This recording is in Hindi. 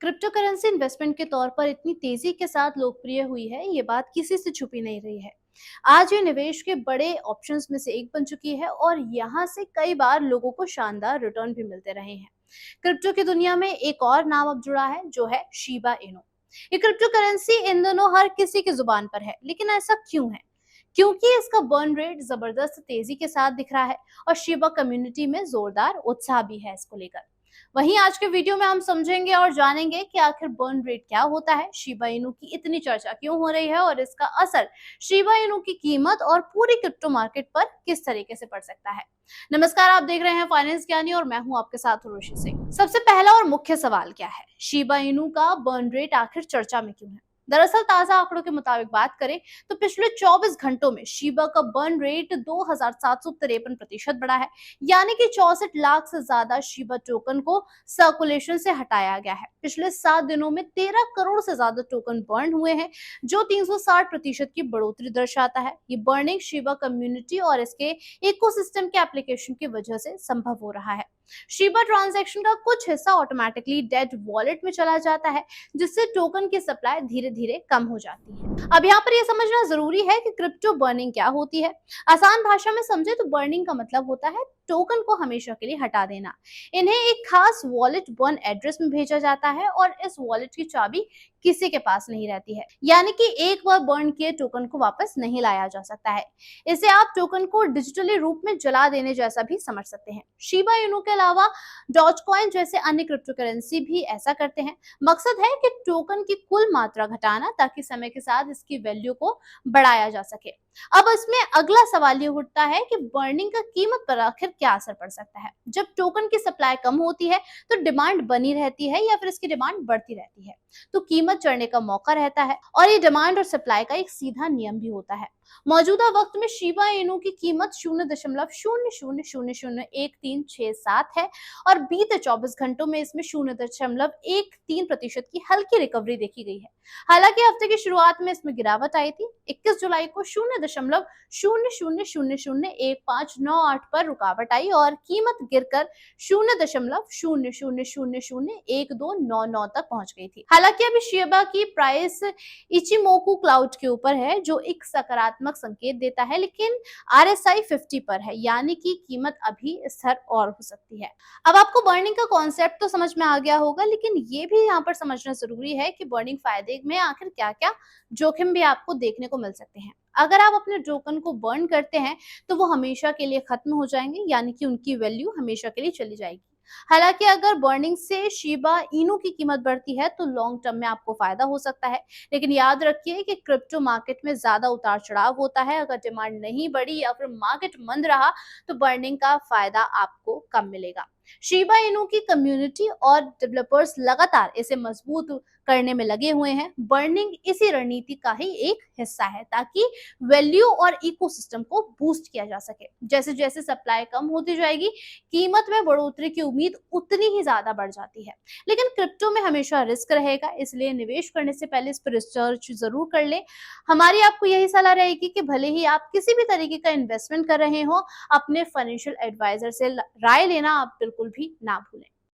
क्रिप्टो करेंसी इन्वेस्टमेंट के तौर पर इतनी तेजी के साथ लोकप्रिय हुई है, ये बात किसी से छुपी नहीं रही है। आज ये निवेश के बड़े ऑप्शंस में से एक बन चुकी है और यहाँ से कई बार लोगों को शानदार रिटर्न भी मिलते रहे हैं। क्रिप्टो की दुनिया में एक और नाम अब जुड़ा है, जो है शिबा इनु। ये क्रिप्टो करेंसी इन दिनों हर किसी की जुबान पर है, लेकिन ऐसा क्यों है? क्योंकि इसका बर्न रेट जबरदस्त तेजी के साथ दिख रहा है और शिबा कम्युनिटी में जोरदार उत्साह भी है इसको लेकर। वहीं आज के वीडियो में हम समझेंगे और जानेंगे कि आखिर बर्न रेट क्या होता है, शिबा इनु की इतनी चर्चा क्यों हो रही है और इसका असर शिबा इनु की कीमत और पूरी क्रिप्टो मार्केट पर किस तरीके से पड़ सकता है। नमस्कार, आप देख रहे हैं फाइनेंस ज्ञानी और मैं हूं आपके साथ रुचि सिंह। सबसे पहला और मुख्य सवाल क्या है, शिबा इनु का बर्न रेट आखिर चर्चा में क्यों है? दरअसल ताजा आंकड़ों के मुताबिक बात करें तो पिछले 24 घंटों में शिबा का बर्न रेट 2753% बढ़ा है। यानी कि 64 लाख से ज्यादा शिबा टोकन को सर्कुलेशन से हटाया गया है। पिछले 7 दिनों में 13 करोड़ से ज्यादा टोकन बर्न हुए हैं, जो 360% की बढ़ोतरी दर्शाता है। ये बर्निंग शिबा कम्युनिटी और इसके इकोसिस्टम के एप्लीकेशन की वजह से संभव हो रहा है। शिबा ट्रांजैक्शन का कुछ हिस्सा ऑटोमेटिकली डेड वॉलेट में चला जाता है, जिससे टोकन की सप्लाई धीरे धीरे कम हो जाती है। अब यहाँ पर यह समझना जरूरी है कि क्रिप्टो बर्निंग क्या होती है। आसान भाषा में समझे तो बर्निंग का मतलब होता है टोकन को हमेशा के लिए हटा देना। इन्हें एक खास वॉलेट बर्न एड्रेस में भेजा जाता है और इस वॉलेट की चाबी किसी के पास नहीं रहती है। यानी कि एक बार बर्न किए टोकन को वापस नहीं लाया जा सकता है। इसे आप टोकन को डिजिटली रूप में जला देने जैसा भी समझ सकते हैं। शिबा इनु के अलावा डॉजकॉइन जैसे अन्य क्रिप्टो करेंसी भी ऐसा करते हैं। मकसद है कि टोकन की कुल मात्रा घटाना, ताकि समय के साथ इसकी वैल्यू को बढ़ाया जा सके। अब इसमें अगला सवाल ये उठता है कि बर्निंग का कीमत पर आखिर क्या असर पड़ सकता है। जब टोकन की सप्लाई कम होती है तो डिमांड बनी रहती है या फिर इसकी डिमांड बढ़ती रहती है, तो कीमत चढ़ने का मौका रहता है। और ये डिमांड और सप्लाई का एक सीधा नियम भी होता है। मौजूदा वक्त में शिबा इनु की कीमत 0.00001367 है और बीते 24 घंटों में इसमें 0.13% की हल्की रिकवरी देखी गई है। हालांकि हफ्ते की शुरुआत में इसमें गिरावट आई थी। 21 जुलाई को 0.00001598 पर रुकावट आई और कीमत गिरकर 0.00001299 तक पहुंच गई थी। हालांकि अभी शिबा की प्राइस इचिमोकू क्लाउड के ऊपर है, जो एक सकारात्मक संकेत देता है, लेकिन RSI 50 पर है, यानी कि कीमत अभी स्थिर और हो सकती है। अब आपको बर्निंग का कॉन्सेप्ट तो समझ में आ गया होगा, लेकिन ये भी यहाँ पर समझना जरूरी है कि बर्निंग फायदे में आखिर क्या क्या जोखिम भी आपको देखने को मिल सकते हैं। अगर आप अपने टोकन को बर्न करते हैं तो वो हमेशा के लिए खत्म हो जाएंगे, यानी कि उनकी वैल्यू हमेशा के लिए चली जाएगी। हालांकि अगर बर्निंग से शिबा इनु की कीमत बढ़ती है तो लॉन्ग टर्म में आपको फायदा हो सकता है, लेकिन याद रखिए कि क्रिप्टो मार्केट में ज्यादा उतार चढ़ाव होता है। अगर डिमांड नहीं बढ़ी या फिर मार्केट मंद रहा तो बर्निंग का फायदा आपको कम मिलेगा। शिबा इनु की कम्युनिटी और डेवलपर्स लगातार इसे मजबूत करने में लगे हुए हैं। बर्निंग इसी रणनीति का ही एक हिस्सा है, ताकि वैल्यू और इकोसिस्टम को बूस्ट किया जा सके। जैसे जैसे सप्लाई कम होती जाएगी, कीमत में बढ़ोतरी की उम्मीद उतनी ही ज्यादा बढ़ जाती है। लेकिन क्रिप्टो में हमेशा रिस्क रहेगा, इसलिए निवेश करने से पहले इस पर रिसर्च जरूर कर ले। हमारी आपको यही सलाह रहेगी कि भले ही आप किसी भी तरीके का इन्वेस्टमेंट कर रहे हो, अपने फाइनेंशियल एडवाइजर से राय लेना आप बिल्कुल भी ना भूलें।